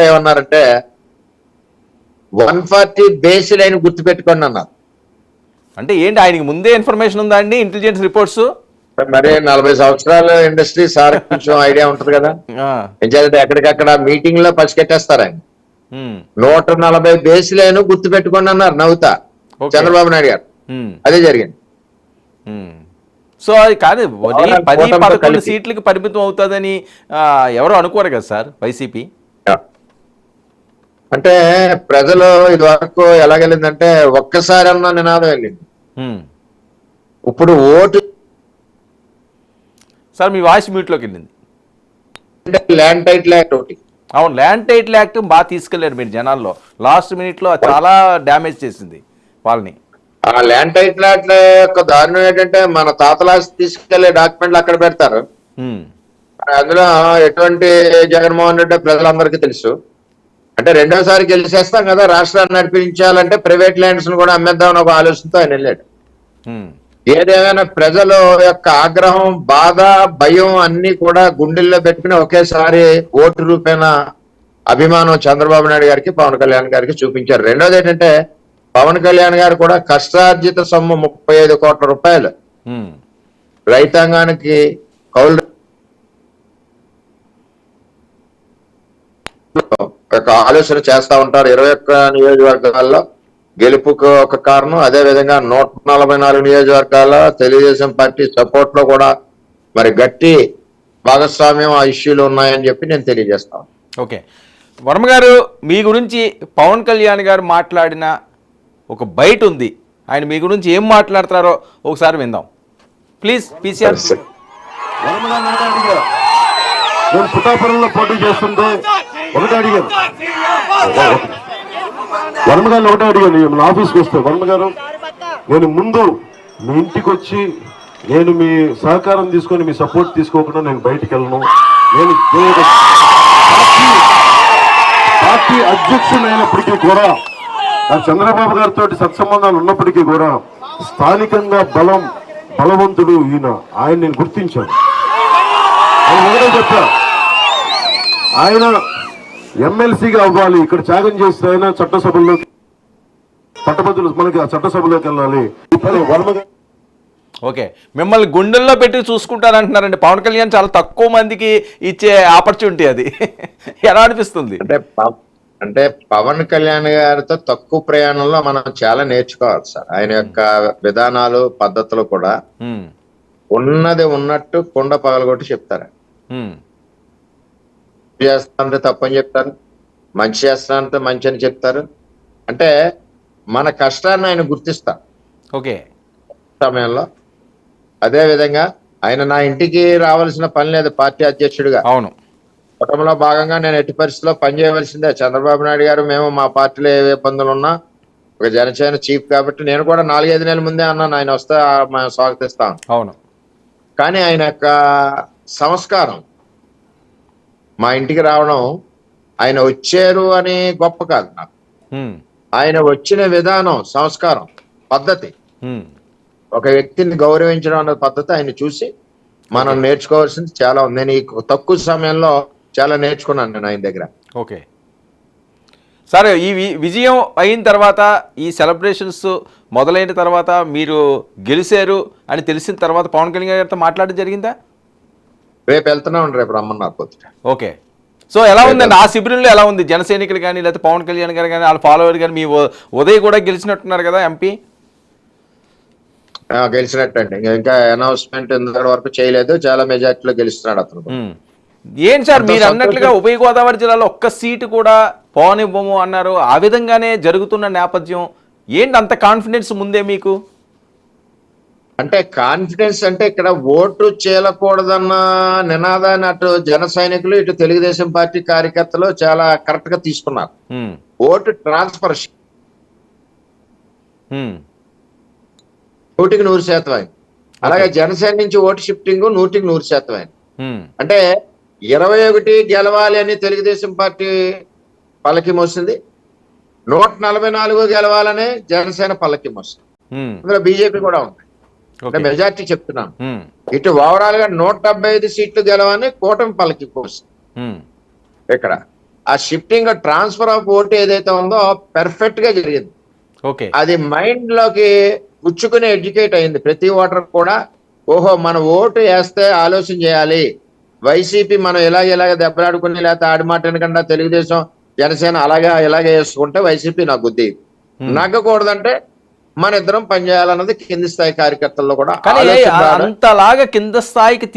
ఏమన్నారంటే 140 base line గుర్తుపెట్టుకోండి అన్నారు. అంటే ఏంటి, ఆయనకి ముందే ఇన్ఫర్మేషన్ ఉందా అండి, ఇంటెలిజెన్స్ రిపోర్ట్స్? మరి 40 సంవత్సరాల ఇండస్ట్రీ సార్ కొంచెం ఐడియా ఉంటది కదా. ఏం చేయాలంటే ఎక్కడికక్కడ మీటింగ్ లో పసికెట్టేస్తారు ఆయన. 140 బేస్ లైన్ గుర్తు పెట్టుకోండి అన్నారు నవ్వుతా చంద్రబాబు నాయుడు గారు. అదే జరిగింది. సో అది కాదు, 10-11 సీట్లకి పరిమితం అవుతుందని ఎవరు అనుకోరు కదా సార్ వైసీపీ. అంటే ప్రజలు ఇది వరకు ఎలాగెళ్ళిందంటే ఒక్కసారి అన్న నినాదం వెళ్ళింది. ఇప్పుడు ఓటు సార్ మీ వాయిస్ మ్యూట్లోకి వెళ్ళింది. ల్యాండ్ టైటిల్ యాక్ట్ ఒకటి. అవును, ల్యాండ్ టైటిల్ యాక్ట్ బాగా తీసుకెళ్లారు మీరు జనాల్లో. లాస్ట్ మినిట్లో చాలా డ్యామేజ్ చేసింది వాళ్ళని. ఆ ల్యాండ్ టైటిల్ యాక్ట్ యొక్క దారుణం ఏంటంటే మన తాతలా తీసుకెళ్లే డాక్యుమెంట్లు అక్కడ పెడతారు. అందులో ఎటువంటి జగన్మోహన్ రెడ్డి ప్రజలందరికీ తెలుసు. అంటే రెండోసారి గెలిచేస్తాం కదా, రాష్ట్రాన్ని నడిపించాలంటే ప్రైవేట్ ల్యాండ్స్ ను కూడా అమ్మేద్దామని ఒక ఆలోచనతో ఆయన వెళ్ళాడు. ఏదేమైనా ప్రజల యొక్క ఆగ్రహం, బాధ, భయం అన్ని కూడా గుండెల్లో పెట్టుకుని ఒకేసారి ఓటు రూపేణ అభిమానం చంద్రబాబు నాయుడు గారికి, పవన్ కళ్యాణ్ గారికి చూపించారు. రెండోది ఏంటంటే పవన్ కళ్యాణ్ గారు కూడా కష్టార్జిత సొమ్ము 35 కోట్ల రూపాయలు రైతాంగానికి కౌలు ఒక ఆలోచన చేస్తా ఉంటారు. 21 నియోజకవర్గాల్లో గెలుపుకు ఒక కారణం. అదే విధంగా 144 నియోజకవర్గాల్లో తెలుగుదేశం పార్టీ సపోర్ట్ లో కూడా మరి గట్టి భాగస్వామ్యం ఆ ఇష్యూలు ఉన్నాయని చెప్పి నేను తెలియజేస్తాను. ఓకే, వర్మ గారు, మీ గురించి పవన్ కళ్యాణ్ గారు మాట్లాడిన ఒక బయట ఉంది. ఆయన మీ గురించి ఏం మాట్లాడతారో ఒకసారి విందాం ప్లీజ్. పీసీఆర్ నేను పుట్టాపురంలో పోటీ చేస్తుంటే ఒకటే అడిగాను, వర్మ గారిని ఒకటే అడిగాను మన ఆఫీస్కి వస్తే, వర్మ గారు నేను ముందు మీ ఇంటికి వచ్చి నేను మీ సహకారం తీసుకొని మీ సపోర్ట్ తీసుకోకుండా నేను బయటికి వెళ్ళను. నేను పార్టీ అధ్యక్షుడు అయినప్పటికీ కూడా, నాకు చంద్రబాబు గారితో సత్సంబంధాలు ఉన్నప్పటికీ కూడా స్థానికంగా బలవంతుడు ఈయన, ఆయన నేను గుర్తించాను. ఆయన ఒకటే చెప్పా, ఆయన ఎమ్మెల్సీగా అవ్వాలి, ఇక్కడ త్యాగం చేస్తే ఆయన చట్టసభల్లోకి పట్టభద్రులు మనకి ఆ చట్టసభలోకి వెళ్ళాలి. ఓకే, మిమ్మల్ని గుండెల్లో పెట్టి చూసుకుంటారంటున్నారండి పవన్ కళ్యాణ్. చాలా తక్కువ మందికి ఇచ్చే ఆపర్చునిటీ అది. ఎలా అనిపిస్తుంది? అంటే పవన్ కళ్యాణ్ గారితో తక్కువ ప్రయాణంలో మనం చాలా నేర్చుకోవాలి సార్. ఆయన యొక్క విధానాలు, పద్ధతులు కూడా ఉన్నది ఉన్నట్టు కుండ పగలగొట్టి చెప్తారు. చేస్తానంటే తప్పని చెప్తారు, మంచి చేస్తానంటే మంచి అని చెప్తారు. అంటే మన కష్టాన్ని ఆయన గుర్తిస్తారు ఓకే సమయంలో. అదే విధంగా ఆయన నా ఇంటికి రావాల్సిన పని లేదు పార్టీ అధ్యక్షుడిగా. అవును, కుటుంబంలో భాగంగా నేను ఎట్టి పరిస్థితుల్లో పనిచేయవలసిందే. చంద్రబాబు నాయుడు గారు, మేము మా పార్టీలో ఏ ఇబ్బందులు ఉన్నా ఒక జనసేన చీఫ్ కాబట్టి నేను కూడా 4-5 నెలల ముందే అన్నాను ఆయన వస్తే మేము స్వాగతిస్తాం. అవును, కానీ ఆయన యొక్క సంస్కారం, మా ఇంటికి రావడం, ఆయన వచ్చారు అని గొప్ప కాదు నాకు. ఆయన వచ్చిన విధానం, సంస్కారం, పద్ధతి, ఒక వ్యక్తిని గౌరవించడం అనే పద్ధతి ఆయన చూసి మనం నేర్చుకోవాల్సింది చాలా ఉంది. నేను ఈ తక్కువ సమయంలో చాలా నేర్చుకున్నాను నేను ఆయన దగ్గర. ఓకే సరే, ఈ విజయం అయిన తర్వాత, ఈ సెలబ్రేషన్స్ మొదలైన తర్వాత, మీరు గెలిచారు అని తెలిసిన తర్వాత పవన్ కళ్యాణ్ గారితో మాట్లాడడం జరిగిందా? రేపు వెళ్తున్నాం, రేపు రమ్మన్నారు పొద్దుట. ఓకే, సో ఎలా ఉందండి ఆ శిబిరంలో? ఎలా ఉంది జన సైనికులు కానీ, లేకపోతే పవన్ కళ్యాణ్ గారు కానీ, వాళ్ళ ఫాలోవర్ కానీ? మీ ఉదయ్ కూడా గెలిచినట్టున్నారు కదా ఎంపీ? గెలిచినట్టండి, ఇంకా అనౌన్స్మెంట్ ఇంతటి వరకు చేయలేదు. చాలా మెజార్టీలో గెలుస్తున్నాడు అతను. ఏం సార్ మీరు అన్నట్లుగా ఉభయ గోదావరి జిల్లాలో ఒక్క సీటు కూడా పోనివ్వము అన్నారు. ఆ విధంగానే జరుగుతున్న నేపథ్యం ఏంటి అంత కాన్ఫిడెన్స్ ముందే మీకు? అంటే కాన్ఫిడెన్స్ అంటే ఇక్కడ ఓటు చేయకూడదన్న నినాదాన్ని అటు జన సైనికులు, ఇటు తెలుగుదేశం పార్టీ కార్యకర్తలు చాలా కరెక్ట్ గా తీసుకున్నారు. ఓటు ట్రాన్స్ఫర్ 100% అయింది. అలాగే జనసేన నుంచి ఓటు షిఫ్టింగ్ 100% అయింది. అంటే 21 గెలవాలి అని తెలుగుదేశం పార్టీ పల్లకి మోసింది, 144 గెలవాలని జనసేన పల్లకి మోసింది. అందులో బీజేపీ కూడా ఉంది. అంటే మెజార్టీ చెప్తున్నాను. ఇటు ఓవరాల్ గా 175 సీట్లు గెలవని కూటమి పల్లకి మోసింది ఇక్కడ. ఆ షిఫ్టింగ్ ట్రాన్స్ఫర్ ఆఫ్ ఓటు ఏదైతే ఉందో పెర్ఫెక్ట్ గా జరిగింది. ఓకే. అది మైండ్ లోకి పుచ్చుకుని ఎడ్యుకేట్ అయింది ప్రతి ఓటర్ కూడా. ఓహో, మన ఓటు వేస్తే ఆలోచన చేయాలి, వైసీపీ మనం ఇలాగ దెబ్బలాడుకుని లేకపోతే ఆడిమాట వెనకుండా తెలుగుదేశం జనసేన ఇలాగే వేసుకుంటే వైసీపీ నాకు గుద్ది నగ్గకూడదంటే మన ఇద్దరం పనిచేయాలన్నది కింది స్థాయి కార్యకర్తల్లో కూడా కానీ ఆలోచన రావడం. అంతలాగా కింద స్థాయికి